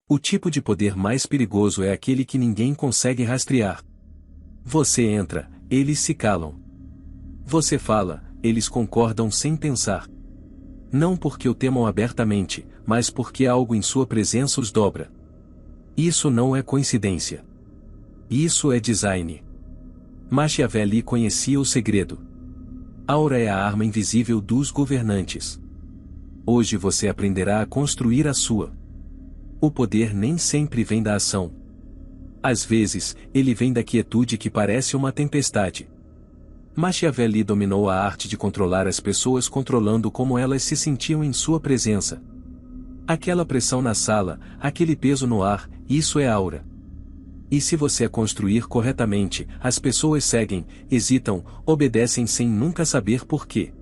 O tipo de poder mais perigoso é aquele que ninguém consegue rastrear. Você entra, eles se calam. Você fala, eles concordam sem pensar. Não porque o temam abertamente, mas porque algo em sua presença os dobra. Isso não é coincidência. Isso é design. Machiavelli conhecia o segredo. Aura é a arma invisível dos governantes. Hoje você aprenderá a construir a sua. O poder nem sempre vem da ação. Às vezes, ele vem da quietude que parece uma tempestade. Machiavelli dominou a arte de controlar as pessoas controlando como elas se sentiam em sua presença. Aquela pressão na sala, aquele peso no ar, isso é aura. E se você a construir corretamente, as pessoas seguem, hesitam, obedecem sem nunca saber por quê.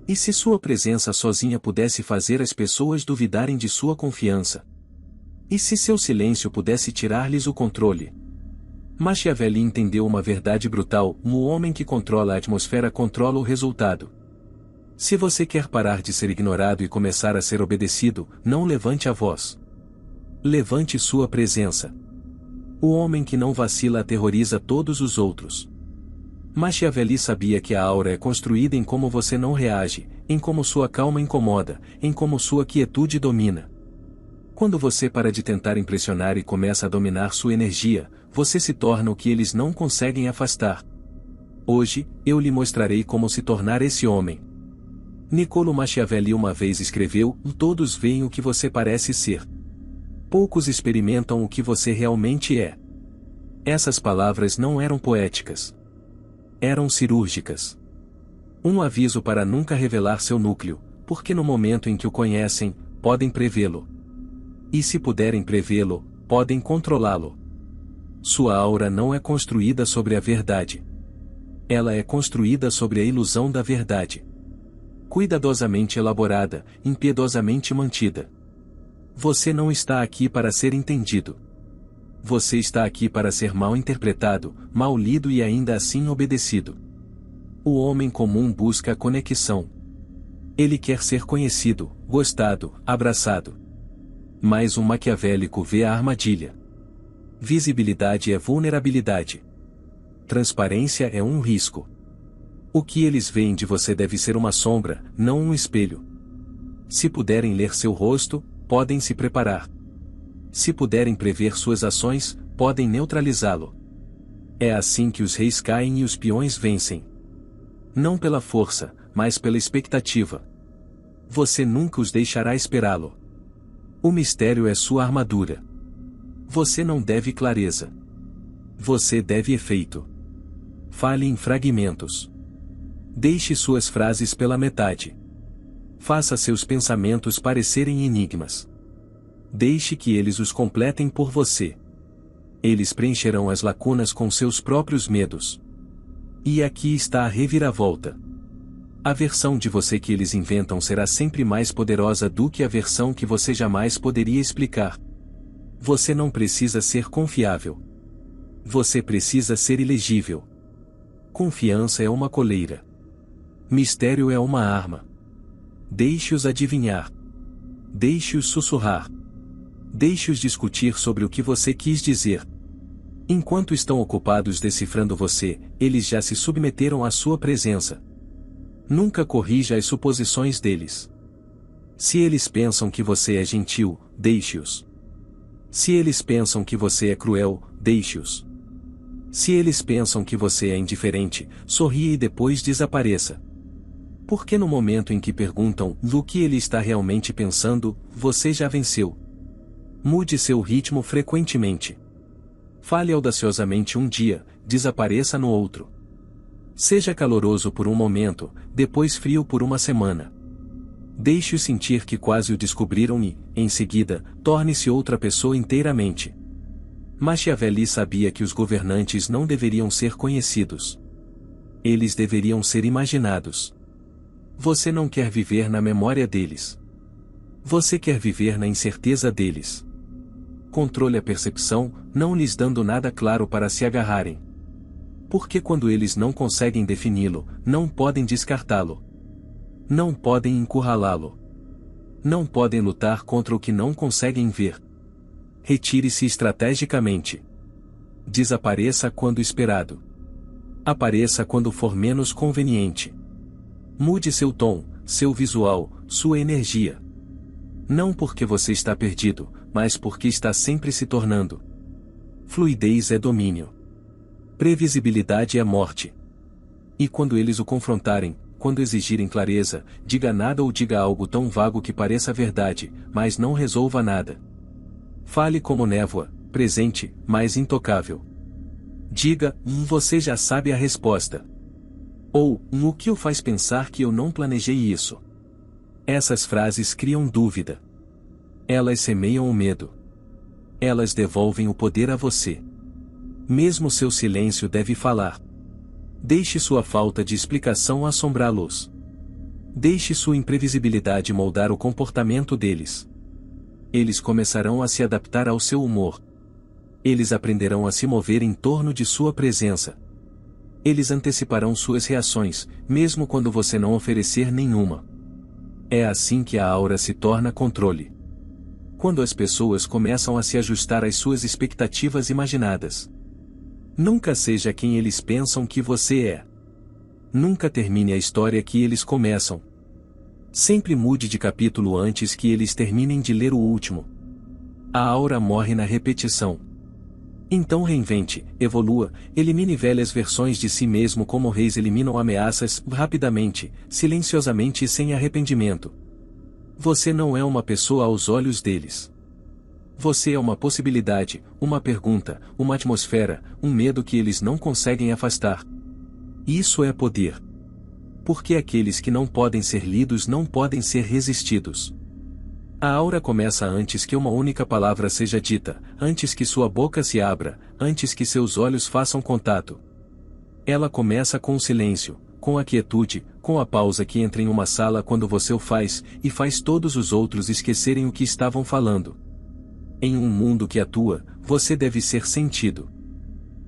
E se sua presença sozinha pudesse fazer as pessoas duvidarem de sua confiança? E se seu silêncio pudesse tirar-lhes o controle? Machiavelli entendeu uma verdade brutal: o homem que controla a atmosfera controla o resultado. Se você quer parar de ser ignorado e começar a ser obedecido, não levante a voz. Levante sua presença. O homem que não vacila aterroriza todos os outros. Machiavelli sabia que a aura é construída em como você não reage, em como sua calma incomoda, em como sua quietude domina. Quando você para de tentar impressionar e começa a dominar sua energia, você se torna o que eles não conseguem afastar. Hoje, eu lhe mostrarei como se tornar esse homem. Niccolo Machiavelli uma vez escreveu: todos veem o que você parece ser. Poucos experimentam o que você realmente é. Essas palavras não eram poéticas. Eram cirúrgicas. Um aviso para nunca revelar seu núcleo, porque no momento em que o conhecem, podem prevê-lo. E se puderem prevê-lo, podem controlá-lo. Sua aura não é construída sobre a verdade. Ela é construída sobre a ilusão da verdade. Cuidadosamente elaborada, impiedosamente mantida. Você não está aqui para ser entendido. Você está aqui para ser mal interpretado, mal lido e ainda assim obedecido. O homem comum busca a conexão. Ele quer ser conhecido, gostado, abraçado. Mas um maquiavélico vê a armadilha. Visibilidade é vulnerabilidade. Transparência é um risco. O que eles veem de você deve ser uma sombra, não um espelho. Se puderem ler seu rosto, podem se preparar. Se puderem prever suas ações, podem neutralizá-lo. É assim que os reis caem e os peões vencem. Não pela força, mas pela expectativa. Você nunca os deixará esperá-lo. O mistério é sua armadura. Você não deve clareza. Você deve efeito. Fale em fragmentos. Deixe suas frases pela metade. Faça seus pensamentos parecerem enigmas. Deixe que eles os completem por você. Eles preencherão as lacunas com seus próprios medos. E aqui está a reviravolta. A versão de você que eles inventam será sempre mais poderosa do que a versão que você jamais poderia explicar. Você não precisa ser confiável. Você precisa ser ilegível. Confiança é uma coleira. Mistério é uma arma. Deixe-os adivinhar. Deixe-os sussurrar. Deixe-os discutir sobre o que você quis dizer. Enquanto estão ocupados decifrando você, eles já se submeteram à sua presença. Nunca corrija as suposições deles. Se eles pensam que você é gentil, deixe-os. Se eles pensam que você é cruel, deixe-os. Se eles pensam que você é indiferente, sorria e depois desapareça. Porque no momento em que perguntam do que ele está realmente pensando, você já venceu. Mude seu ritmo frequentemente. Fale audaciosamente um dia, desapareça no outro. Seja caloroso por um momento, depois frio por uma semana. Deixe-o sentir que quase o descobriram e, em seguida, torne-se outra pessoa inteiramente. Machiavelli sabia que os governantes não deveriam ser conhecidos. Eles deveriam ser imaginados. Você não quer viver na memória deles. Você quer viver na incerteza deles. Controle a percepção, não lhes dando nada claro para se agarrarem. Porque quando eles não conseguem defini-lo, não podem descartá-lo. Não podem encurralá-lo. Não podem lutar contra o que não conseguem ver. Retire-se estrategicamente. Desapareça quando esperado. Apareça quando for menos conveniente. Mude seu tom, seu visual, sua energia. Não porque você está perdido, mas porque está sempre se tornando. Fluidez é domínio. Previsibilidade é morte. E quando eles o confrontarem, quando exigirem clareza, diga nada ou diga algo tão vago que pareça verdade, mas não resolva nada. Fale como névoa, presente, mas intocável. Diga, você já sabe a resposta. Ou, o que o faz pensar que eu não planejei isso? Essas frases criam dúvida. Elas semeiam o medo. Elas devolvem o poder a você. Mesmo seu silêncio deve falar. Deixe sua falta de explicação assombrá-los. Deixe sua imprevisibilidade moldar o comportamento deles. Eles começarão a se adaptar ao seu humor. Eles aprenderão a se mover em torno de sua presença. Eles anteciparão suas reações, mesmo quando você não oferecer nenhuma. É assim que a aura se torna controle. Quando as pessoas começam a se ajustar às suas expectativas imaginadas. Nunca seja quem eles pensam que você é. Nunca termine a história que eles começam. Sempre mude de capítulo antes que eles terminem de ler o último. A aura morre na repetição. Então reinvente, evolua, elimine velhas versões de si mesmo como reis eliminam ameaças, rapidamente, silenciosamente e sem arrependimento. Você não é uma pessoa aos olhos deles. Você é uma possibilidade, uma pergunta, uma atmosfera, um medo que eles não conseguem afastar. Isso é poder. Porque aqueles que não podem ser lidos não podem ser resistidos. A aura começa antes que uma única palavra seja dita, antes que sua boca se abra, antes que seus olhos façam contato. Ela começa com o silêncio, com a quietude, com a pausa que entra em uma sala quando você o faz, e faz todos os outros esquecerem o que estavam falando. Em um mundo que atua, você deve ser sentido.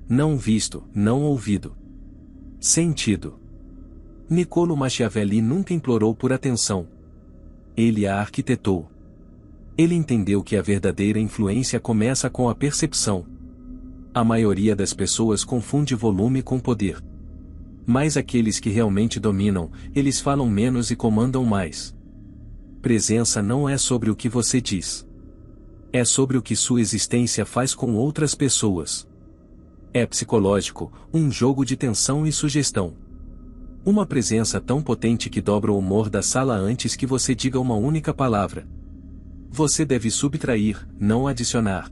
Não visto, não ouvido. Sentido. Niccolo Machiavelli nunca implorou por atenção. Ele a arquitetou. Ele entendeu que a verdadeira influência começa com a percepção. A maioria das pessoas confunde volume com poder. Mas aqueles que realmente dominam, eles falam menos e comandam mais. Presença não é sobre o que você diz. É sobre o que sua existência faz com outras pessoas. É psicológico, um jogo de tensão e sugestão. Uma presença tão potente que dobra o humor da sala antes que você diga uma única palavra. Você deve subtrair, não adicionar.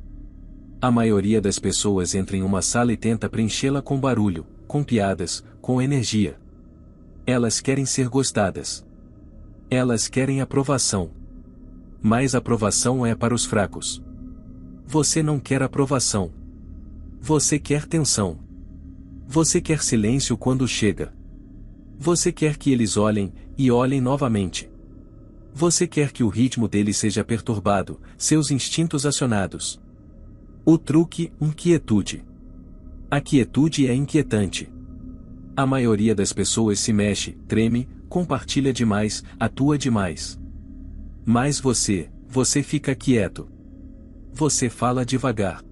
A maioria das pessoas entra em uma sala e tenta preenchê-la com barulho, com piadas, com energia. Elas querem ser gostadas. Elas querem aprovação. Mas aprovação é para os fracos. Você não quer aprovação. Você quer tensão. Você quer silêncio quando chega. Você quer que eles olhem, e olhem novamente. Você quer que o ritmo deles seja perturbado, seus instintos acionados. O truque, inquietude. A quietude é inquietante. A maioria das pessoas se mexe, treme, compartilha demais, atua demais. Mas você fica quieto. Você fala devagar.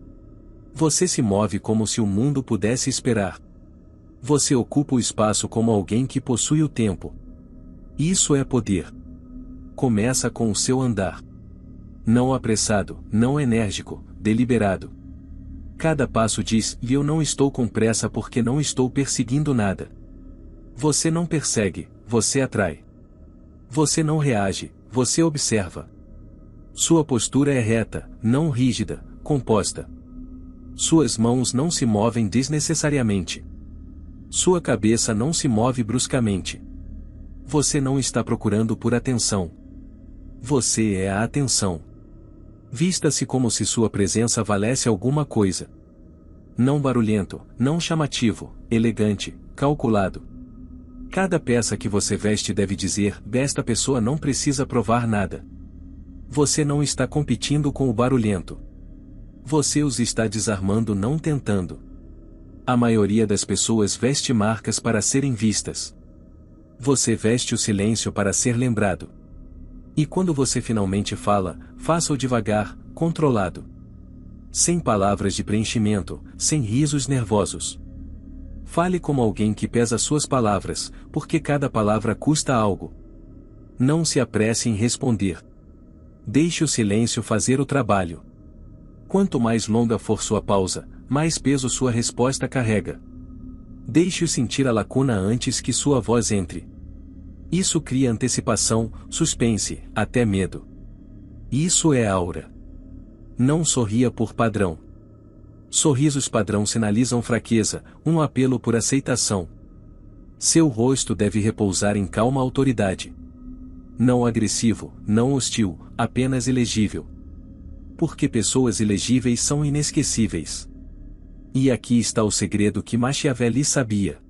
Você se move como se o mundo pudesse esperar. Você ocupa o espaço como alguém que possui o tempo. Isso é poder. Começa com o seu andar. Não apressado, não enérgico, deliberado. Cada passo diz, e eu não estou com pressa porque não estou perseguindo nada. Você não persegue, você atrai. Você não reage, você observa. Sua postura é reta, não rígida, composta. Suas mãos não se movem desnecessariamente. Sua cabeça não se move bruscamente. Você não está procurando por atenção. Você é a atenção. Vista-se como se sua presença valesse alguma coisa. Não barulhento, não chamativo, elegante, calculado. Cada peça que você veste deve dizer, esta pessoa não precisa provar nada. Você não está competindo com o barulhento. Você os está desarmando não tentando. A maioria das pessoas veste marcas para serem vistas. Você veste o silêncio para ser lembrado. E quando você finalmente fala, faça-o devagar, controlado. Sem palavras de preenchimento, sem risos nervosos. Fale como alguém que pesa suas palavras, porque cada palavra custa algo. Não se apresse em responder. Deixe o silêncio fazer o trabalho. Quanto mais longa for sua pausa, mais peso sua resposta carrega. Deixe-o sentir a lacuna antes que sua voz entre. Isso cria antecipação, suspense, até medo. Isso é aura. Não sorria por padrão. Sorrisos padrão sinalizam fraqueza, um apelo por aceitação. Seu rosto deve repousar em calma autoridade. Não agressivo, não hostil, apenas elegível. Porque pessoas elegíveis são inesquecíveis. E aqui está o segredo que Machiavelli sabia.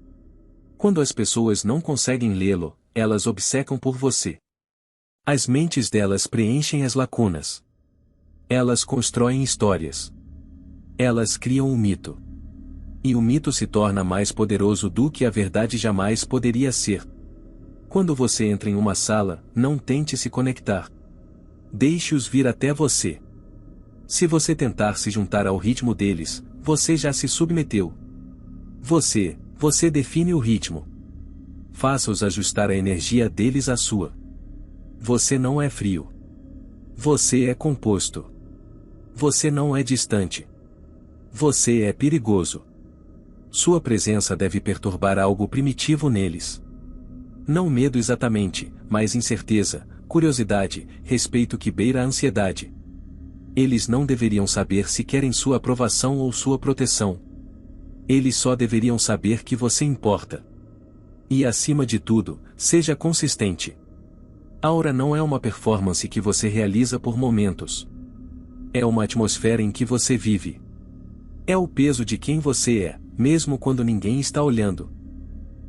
Quando as pessoas não conseguem lê-lo, elas obcecam por você. As mentes delas preenchem as lacunas. Elas constroem histórias. Elas criam um mito. E o mito se torna mais poderoso do que a verdade jamais poderia ser. Quando você entra em uma sala, não tente se conectar. Deixe-os vir até você. Se você tentar se juntar ao ritmo deles, você já se submeteu. Você define o ritmo. Faça-os ajustar a energia deles à sua. Você não é frio. Você é composto. Você não é distante. Você é perigoso. Sua presença deve perturbar algo primitivo neles. Não medo exatamente, mas incerteza, curiosidade, respeito que beira a ansiedade. Eles não deveriam saber se querem sua aprovação ou sua proteção. Eles só deveriam saber que você importa. E acima de tudo, seja consistente. Aura não é uma performance que você realiza por momentos. É uma atmosfera em que você vive. É o peso de quem você é, mesmo quando ninguém está olhando.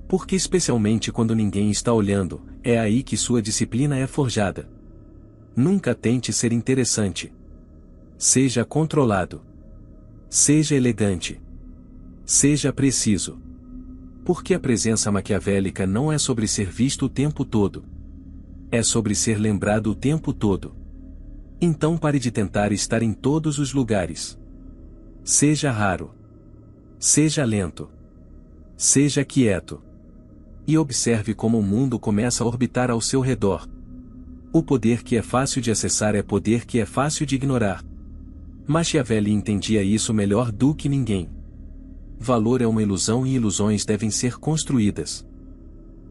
Porque especialmente quando ninguém está olhando, é aí que sua disciplina é forjada. Nunca tente ser interessante. Seja controlado. Seja elegante. Seja preciso. Porque a presença maquiavélica não é sobre ser visto o tempo todo. É sobre ser lembrado o tempo todo. Então pare de tentar estar em todos os lugares. Seja raro. Seja lento. Seja quieto. E observe como o mundo começa a orbitar ao seu redor. O poder que é fácil de acessar é poder que é fácil de ignorar. Machiavelli entendia isso melhor do que ninguém. Valor é uma ilusão e ilusões devem ser construídas.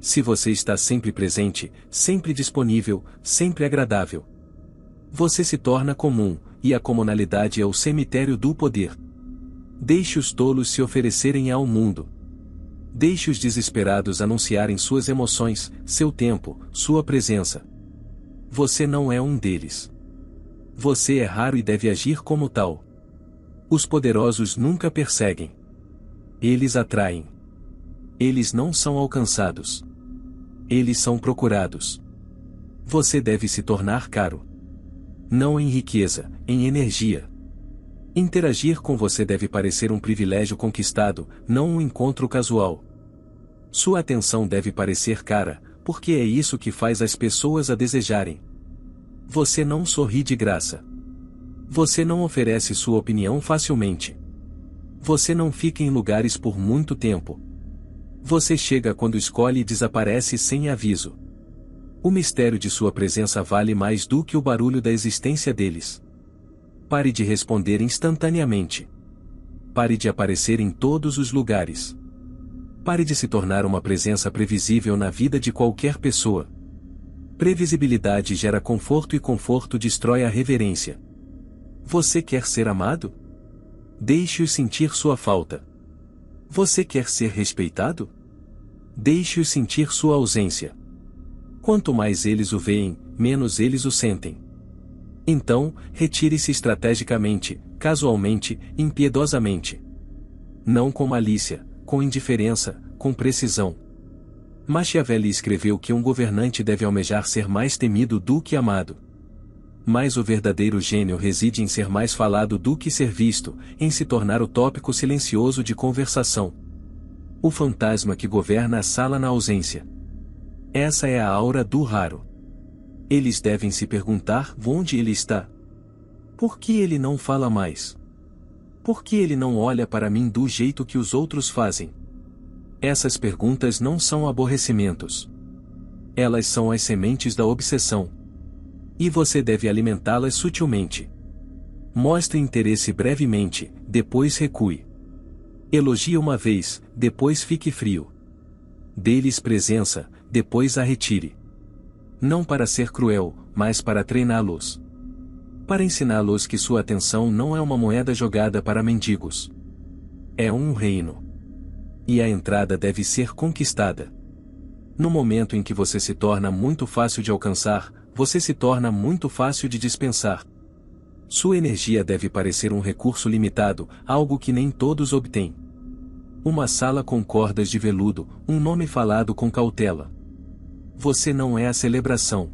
Se você está sempre presente, sempre disponível, sempre agradável, você se torna comum, e a comunalidade é o cemitério do poder. Deixe os tolos se oferecerem ao mundo. Deixe os desesperados anunciarem suas emoções, seu tempo, sua presença. Você não é um deles. Você é raro e deve agir como tal. Os poderosos nunca perseguem. Eles atraem. Eles não são alcançados. Eles são procurados. Você deve se tornar caro. Não em riqueza, em energia. Interagir com você deve parecer um privilégio conquistado, não um encontro casual. Sua atenção deve parecer cara, porque é isso que faz as pessoas a desejarem. Você não sorri de graça. Você não oferece sua opinião facilmente. Você não fica em lugares por muito tempo. Você chega quando escolhe e desaparece sem aviso. O mistério de sua presença vale mais do que o barulho da existência deles. Pare de responder instantaneamente. Pare de aparecer em todos os lugares. Pare de se tornar uma presença previsível na vida de qualquer pessoa. Previsibilidade gera conforto e conforto destrói a reverência. Você quer ser amado? Deixe-os sentir sua falta. Você quer ser respeitado? Deixe-os sentir sua ausência. Quanto mais eles o veem, menos eles o sentem. Então, retire-se estrategicamente, casualmente, impiedosamente. Não com malícia, com indiferença, com precisão. Machiavelli escreveu que um governante deve almejar ser mais temido do que amado. Mas o verdadeiro gênio reside em ser mais falado do que ser visto, em se tornar o tópico silencioso de conversação. O fantasma que governa a sala na ausência. Essa é a aura do raro. Eles devem se perguntar onde ele está. Por que ele não fala mais? Por que ele não olha para mim do jeito que os outros fazem? Essas perguntas não são aborrecimentos. Elas são as sementes da obsessão. E você deve alimentá-las sutilmente. Mostre interesse brevemente, depois recue. Elogie uma vez, depois fique frio. Dê-lhes presença, depois a retire. Não para ser cruel, mas para treiná-los. Para ensiná-los que sua atenção não é uma moeda jogada para mendigos. É um reino. E a entrada deve ser conquistada. No momento em que você se torna muito fácil de alcançar, você se torna muito fácil de dispensar. Sua energia deve parecer um recurso limitado, algo que nem todos obtêm. Uma sala com cordas de veludo, um nome falado com cautela. Você não é a celebração.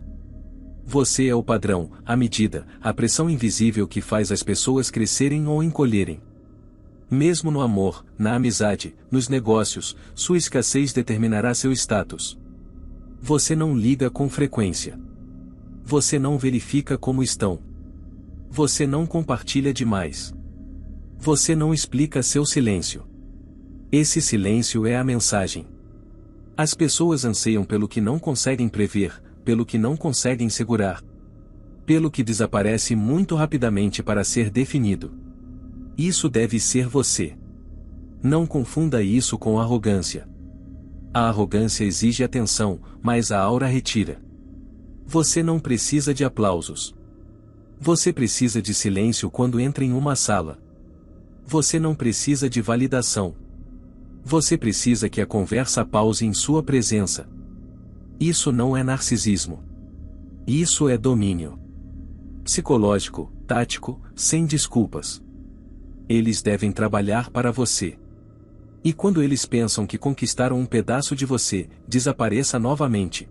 Você é o padrão, a medida, a pressão invisível que faz as pessoas crescerem ou encolherem. Mesmo no amor, na amizade, nos negócios, sua escassez determinará seu status. Você não liga com frequência. Você não verifica como estão. Você não compartilha demais. Você não explica seu silêncio. Esse silêncio é a mensagem. As pessoas anseiam pelo que não conseguem prever, pelo que não conseguem segurar. Pelo que desaparece muito rapidamente para ser definido. Isso deve ser você. Não confunda isso com arrogância. A arrogância exige atenção, mas a aura retira. Você não precisa de aplausos. Você precisa de silêncio quando entra em uma sala. Você não precisa de validação. Você precisa que a conversa pause em sua presença. Isso não é narcisismo. Isso é domínio. Psicológico, tático, sem desculpas. Eles devem trabalhar para você. E quando eles pensam que conquistaram um pedaço de você, desapareça novamente.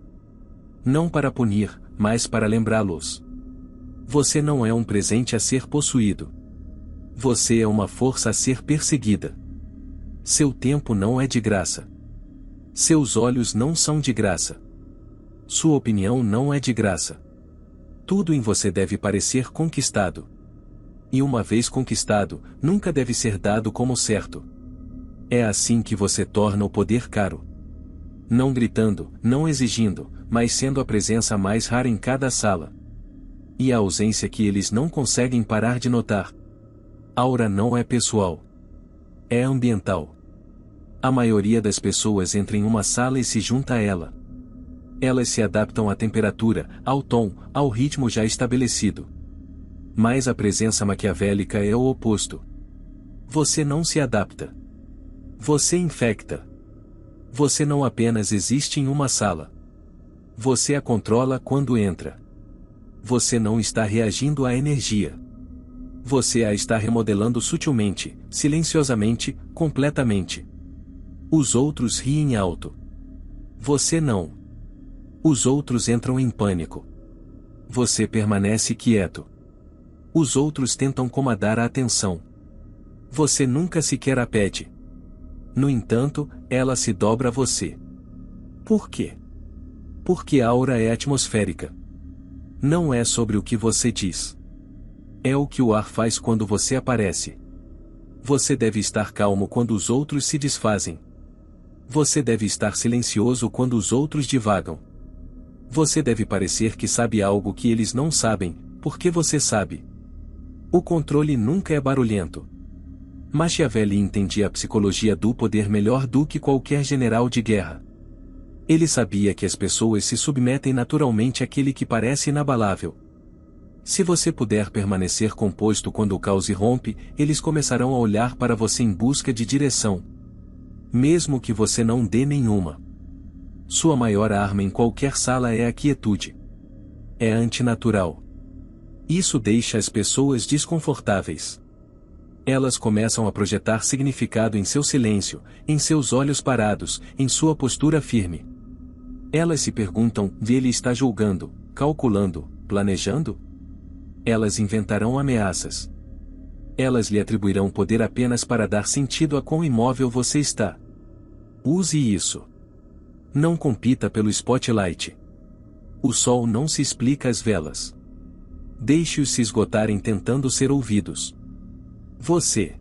Não para punir, mas para lembrá-los. Você não é um presente a ser possuído. Você é uma força a ser perseguida. Seu tempo não é de graça. Seus olhos não são de graça. Sua opinião não é de graça. Tudo em você deve parecer conquistado. E uma vez conquistado, nunca deve ser dado como certo. É assim que você torna o poder caro. Não gritando, não exigindo, mas sendo a presença mais rara em cada sala. E a ausência que eles não conseguem parar de notar. Aura não é pessoal. É ambiental. A maioria das pessoas entra em uma sala e se junta a ela. Elas se adaptam à temperatura, ao tom, ao ritmo já estabelecido. Mas a presença maquiavélica é o oposto. Você não se adapta. Você infecta. Você não apenas existe em uma sala. Você a controla quando entra. Você não está reagindo à energia. Você a está remodelando sutilmente, silenciosamente, completamente. Os outros riem alto. Você não. Os outros entram em pânico. Você permanece quieto. Os outros tentam comandar a atenção. Você nunca sequer a pede. No entanto, ela se dobra a você. Por quê? Porque a aura é atmosférica. Não é sobre o que você diz. É o que o ar faz quando você aparece. Você deve estar calmo quando os outros se desfazem. Você deve estar silencioso quando os outros divagam. Você deve parecer que sabe algo que eles não sabem, porque você sabe. O controle nunca é barulhento. Machiavelli entendia a psicologia do poder melhor do que qualquer general de guerra. Ele sabia que as pessoas se submetem naturalmente àquele que parece inabalável. Se você puder permanecer composto quando o caos irrompe, eles começarão a olhar para você em busca de direção. Mesmo que você não dê nenhuma. Sua maior arma em qualquer sala é a quietude. É antinatural. Isso deixa as pessoas desconfortáveis. Elas começam a projetar significado em seu silêncio, em seus olhos parados, em sua postura firme. Elas se perguntam: ele está julgando, calculando, planejando? Elas inventarão ameaças. Elas lhe atribuirão poder apenas para dar sentido a quão imóvel você está. Use isso. Não compita pelo spotlight. O sol não se explica às velas. Deixe-os se esgotarem tentando ser ouvidos. Você.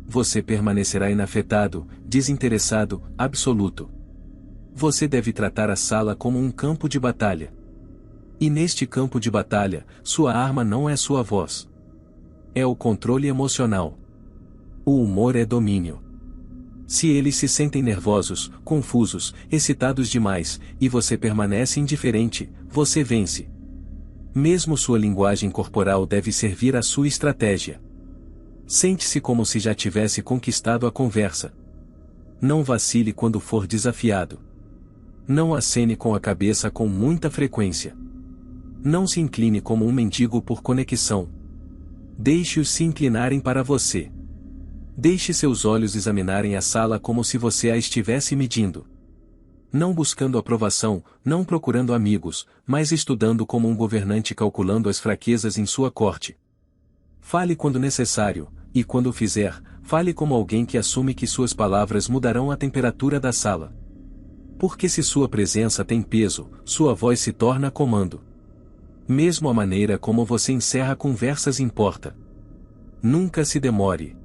Você permanecerá inafetado, desinteressado, absoluto. Você deve tratar a sala como um campo de batalha. E neste campo de batalha, sua arma não é sua voz. É o controle emocional. O humor é domínio. Se eles se sentem nervosos, confusos, excitados demais, e você permanece indiferente, você vence. Mesmo sua linguagem corporal deve servir à sua estratégia. Sente-se como se já tivesse conquistado a conversa. Não vacile quando for desafiado. Não acene com a cabeça com muita frequência. Não se incline como um mendigo por conexão. Deixe-os se inclinarem para você. Deixe seus olhos examinarem a sala como se você a estivesse medindo. Não buscando aprovação, não procurando amigos, mas estudando como um governante calculando as fraquezas em sua corte. Fale quando necessário, e quando o fizer, fale como alguém que assume que suas palavras mudarão a temperatura da sala. Porque se sua presença tem peso, sua voz se torna comando. Mesmo a maneira como você encerra conversas importa. Nunca se demore.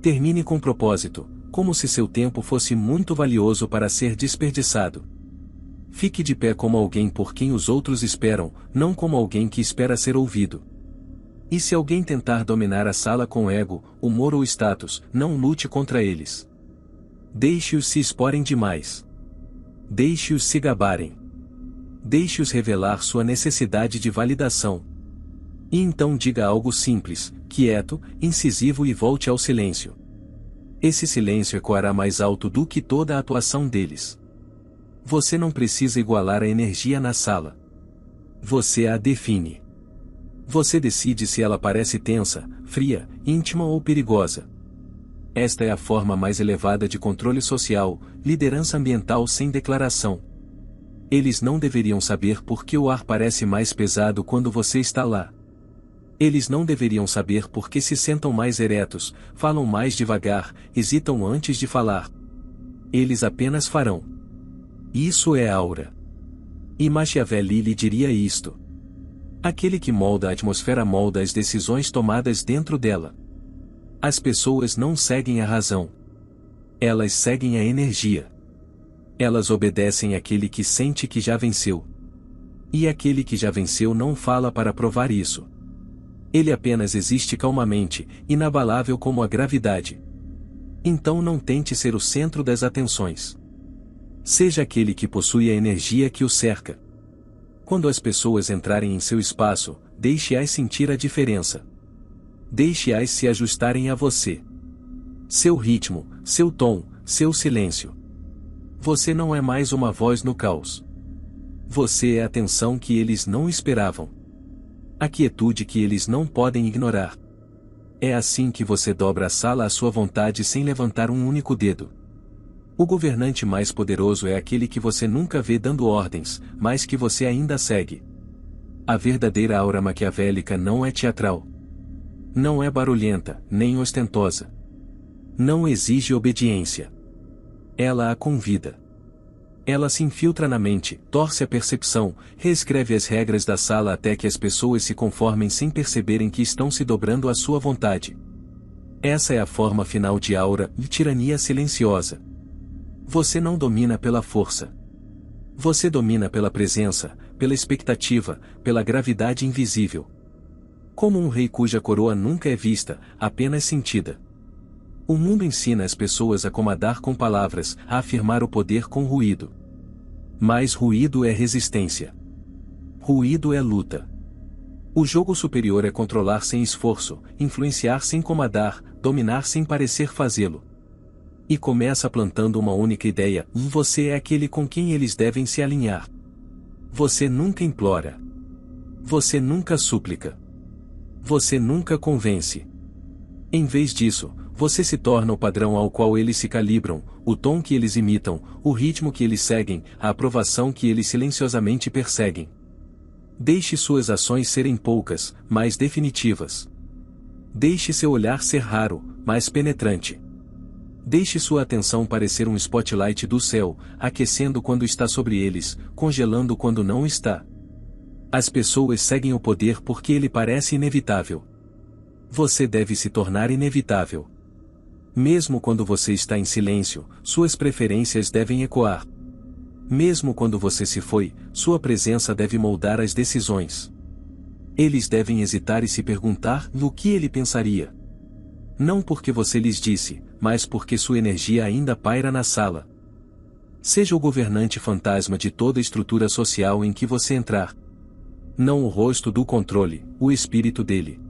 Termine com propósito, como se seu tempo fosse muito valioso para ser desperdiçado. Fique de pé como alguém por quem os outros esperam, não como alguém que espera ser ouvido. E se alguém tentar dominar a sala com ego, humor ou status, não lute contra eles. Deixe-os se exporem demais. Deixe-os se gabarem. Deixe-os revelar sua necessidade de validação. E então diga algo simples, quieto, incisivo e volte ao silêncio. Esse silêncio ecoará mais alto do que toda a atuação deles. Você não precisa igualar a energia na sala. Você a define. Você decide se ela parece tensa, fria, íntima ou perigosa. Esta é a forma mais elevada de controle social, liderança ambiental sem declaração. Eles não deveriam saber por que o ar parece mais pesado quando você está lá. Eles não deveriam saber por que se sentam mais eretos, falam mais devagar, hesitam antes de falar. Eles apenas farão. Isso é aura. E Machiavelli lhe diria isto. Aquele que molda a atmosfera molda as decisões tomadas dentro dela. As pessoas não seguem a razão. Elas seguem a energia. Elas obedecem àquele que sente que já venceu. E aquele que já venceu não fala para provar isso. Ele apenas existe calmamente, inabalável como a gravidade. Então não tente ser o centro das atenções. Seja aquele que possui a energia que o cerca. Quando as pessoas entrarem em seu espaço, deixe-as sentir a diferença. Deixe-as se ajustarem a você. Seu ritmo, seu tom, seu silêncio. Você não é mais uma voz no caos. Você é a atenção que eles não esperavam. A quietude que eles não podem ignorar. É assim que você dobra a sala à sua vontade sem levantar um único dedo. O governante mais poderoso é aquele que você nunca vê dando ordens, mas que você ainda segue. A verdadeira aura maquiavélica não é teatral. Não é barulhenta, nem ostentosa. Não exige obediência. Ela a convida. Ela se infiltra na mente, torce a percepção, reescreve as regras da sala até que as pessoas se conformem sem perceberem que estão se dobrando à sua vontade. Essa é a forma final de aura e tirania silenciosa. Você não domina pela força. Você domina pela presença, pela expectativa, pela gravidade invisível. Como um rei cuja coroa nunca é vista, apenas sentida. O mundo ensina as pessoas a comandar com palavras, a afirmar o poder com ruído. Mas ruído é resistência. Ruído é luta. O jogo superior é controlar sem esforço, influenciar sem comandar, dominar sem parecer fazê-lo. E começa plantando uma única ideia: você é aquele com quem eles devem se alinhar. Você nunca implora. Você nunca súplica. Você nunca convence. Em vez disso, você se torna o padrão ao qual eles se calibram, o tom que eles imitam, o ritmo que eles seguem, a aprovação que eles silenciosamente perseguem. Deixe suas ações serem poucas, mas definitivas. Deixe seu olhar ser raro, mas penetrante. Deixe sua atenção parecer um spotlight do céu, aquecendo quando está sobre eles, congelando quando não está. As pessoas seguem o poder porque ele parece inevitável. Você deve se tornar inevitável. Mesmo quando você está em silêncio, suas preferências devem ecoar. Mesmo quando você se foi, sua presença deve moldar as decisões. Eles devem hesitar e se perguntar no que ele pensaria. Não porque você lhes disse, mas porque sua energia ainda paira na sala. Seja o governante fantasma de toda estrutura social em que você entrar. Não o rosto do controle, o espírito dele.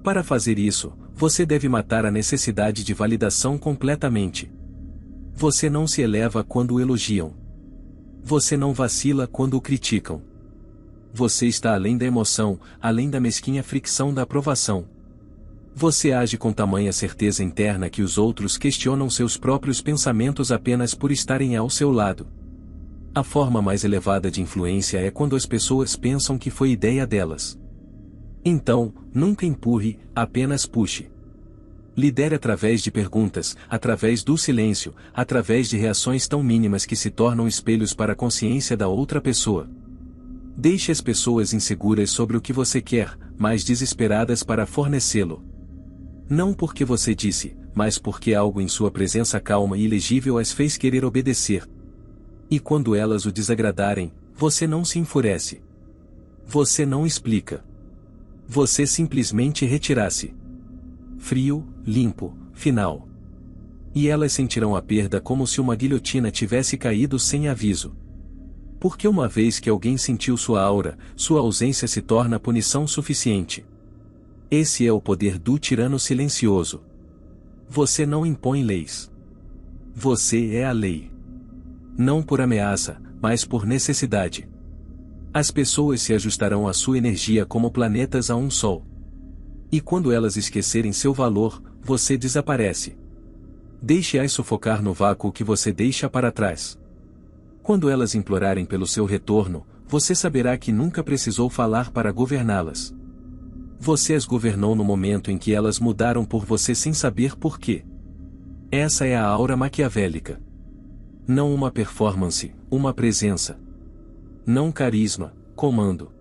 Para fazer isso, você deve matar a necessidade de validação completamente. Você não se eleva quando o elogiam. Você não vacila quando o criticam. Você está além da emoção, além da mesquinha fricção da aprovação. Você age com tamanha certeza interna que os outros questionam seus próprios pensamentos apenas por estarem ao seu lado. A forma mais elevada de influência é quando as pessoas pensam que foi ideia delas. Então, nunca empurre, apenas puxe. Lidere através de perguntas, através do silêncio, através de reações tão mínimas que se tornam espelhos para a consciência da outra pessoa. Deixe as pessoas inseguras sobre o que você quer, mas desesperadas para fornecê-lo. Não porque você disse, mas porque algo em sua presença calma e ilegível as fez querer obedecer. E quando elas o desagradarem, você não se enfurece. Você não explica. Você simplesmente retira-se. Frio, limpo, final. E elas sentirão a perda como se uma guilhotina tivesse caído sem aviso. Porque uma vez que alguém sentiu sua aura, sua ausência se torna punição suficiente. Esse é o poder do tirano silencioso. Você não impõe leis. Você é a lei. Não por ameaça, mas por necessidade. As pessoas se ajustarão à sua energia como planetas a um sol. E quando elas esquecerem seu valor, você desaparece. Deixe-as sufocar no vácuo que você deixa para trás. Quando elas implorarem pelo seu retorno, você saberá que nunca precisou falar para governá-las. Você as governou no momento em que elas mudaram por você sem saber por quê. Essa é a aura maquiavélica. Não uma performance, uma presença. Não carisma, comando.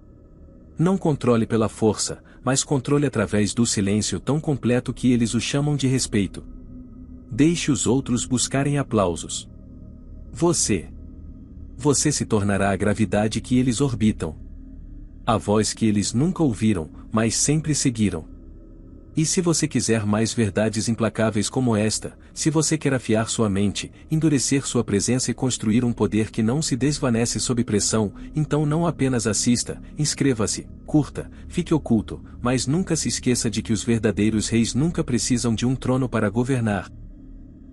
Não controle pela força, mas controle através do silêncio tão completo que eles o chamam de respeito. Deixe os outros buscarem aplausos. Você se tornará a gravidade que eles orbitam. A voz que eles nunca ouviram, mas sempre seguiram. E se você quiser mais verdades implacáveis como esta, se você quer afiar sua mente, endurecer sua presença e construir um poder que não se desvanece sob pressão, então não apenas assista, inscreva-se, curta, fique oculto, mas nunca se esqueça de que os verdadeiros reis nunca precisam de um trono para governar,